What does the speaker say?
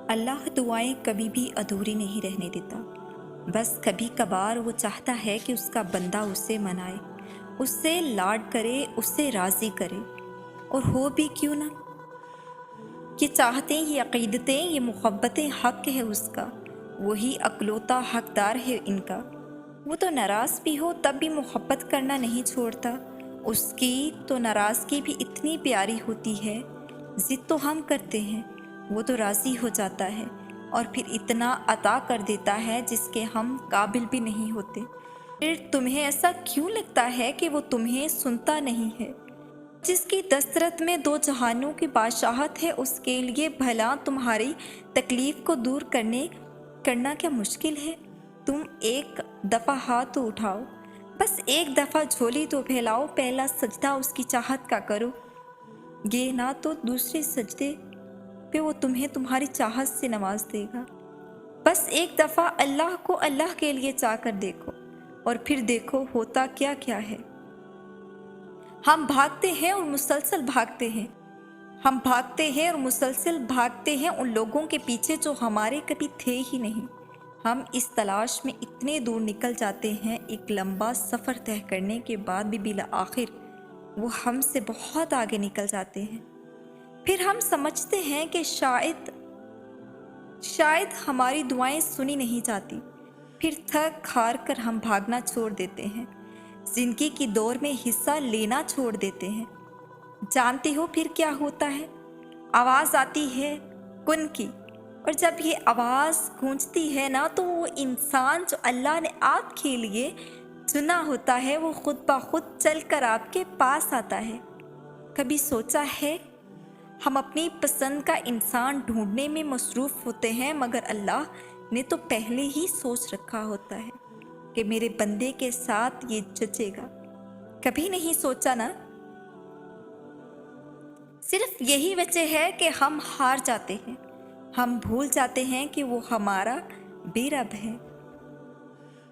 اللہ دعائیں کبھی بھی ادھوری نہیں رہنے دیتا، بس کبھی کبھار وہ چاہتا ہے کہ اس کا بندہ اسے منائے، اس سے لاڈ کرے، اس سے راضی کرے، اور ہو بھی کیوں نہ۔ یہ چاہتیں، یہ عقیدتیں، یہ محبتیں حق ہے اس کا، وہی اکلوتا حقدار ہے ان کا۔ وہ تو ناراض بھی ہو تب بھی محبت کرنا نہیں چھوڑتا، اس کی تو ناراضگی بھی اتنی پیاری ہوتی ہے۔ ضد تو ہم کرتے ہیں، وہ تو راضی ہو جاتا ہے اور پھر اتنا عطا کر دیتا ہے جس کے ہم قابل بھی نہیں ہوتے۔ پھر تمہیں ایسا کیوں لگتا ہے کہ وہ تمہیں سنتا نہیں ہے؟ جس کی دسترت میں دو جہانوں کی بادشاہت ہے، اس کے لیے بھلا تمہاری تکلیف کو دور کرنا کیا مشکل ہے؟ تم ایک دفعہ ہاتھ تو اٹھاؤ، بس ایک دفعہ جھولی تو پھیلاؤ، پہلا سجدہ اس کی چاہت کا کرو، یہ نہ تو دوسرے سجدے پہ وہ تمہیں تمہاری چاہت سے نواز دے گا۔ بس ایک دفعہ اللہ کو اللہ کے لیے چاہ کر دیکھو، اور پھر دیکھو ہوتا کیا کیا ہے۔ ہم بھاگتے ہیں اور مسلسل بھاگتے ہیں، ہم بھاگتے ہیں اور مسلسل بھاگتے ہیں ان لوگوں کے پیچھے جو ہمارے کبھی تھے ہی نہیں۔ ہم اس تلاش میں اتنے دور نکل جاتے ہیں، ایک لمبا سفر طے کرنے کے بعد بھی بالآخر وہ ہم سے بہت آگے نکل جاتے ہیں۔ پھر ہم سمجھتے ہیں کہ شاید ہماری دعائیں سنی نہیں جاتی، پھر تھک ہار کر ہم بھاگنا چھوڑ دیتے ہیں، زندگی کی دوڑ میں حصہ لینا چھوڑ دیتے ہیں۔ جانتے ہو پھر کیا ہوتا ہے؟ آواز آتی ہے کن کی، اور جب یہ آواز گونجتی ہے نا تو وہ انسان جو اللہ نے آپ کے لیے چنا ہوتا ہے وہ خود بخود چل کر آپ کے پاس آتا ہے۔ کبھی سوچا ہے ہم اپنی پسند کا انسان ڈھونڈنے میں مصروف ہوتے ہیں، مگر اللہ نے تو پہلے ہی سوچ رکھا ہوتا ہے کہ میرے بندے کے ساتھ یہ جچے گا۔ کبھی نہیں سوچا نا؟ صرف یہی وجہ ہے کہ ہم ہار جاتے ہیں، ہم بھول جاتے ہیں کہ وہ ہمارا بے رب ہے۔